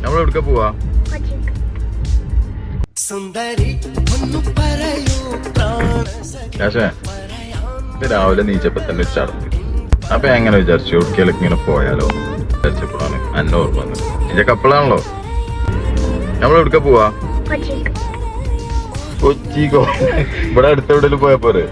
നമ്മൾ എവിടക്ക പോവാ? പക്ഷേ ഇത് രാവിലെ നീച്ചപ്പോ തന്നെ ചടഞ്ഞു. അപ്പൊ എങ്ങനെ വിചാരിച്ചു എവിടേക്കൊക്കെ ഇങ്ങനെ പോയാലോ വിചാരിച്ചപ്പോഴാണ് അന്ന ഓർമ്മ വന്നത്. ഇതിന്റെ കപ്പിളാണല്ലോ. നമ്മൾ എവിടക്ക പോവാ? കൊച്ചിക്കോ? ഇവിടെ അടുത്തെവിടെയും പോയാ പോരെ?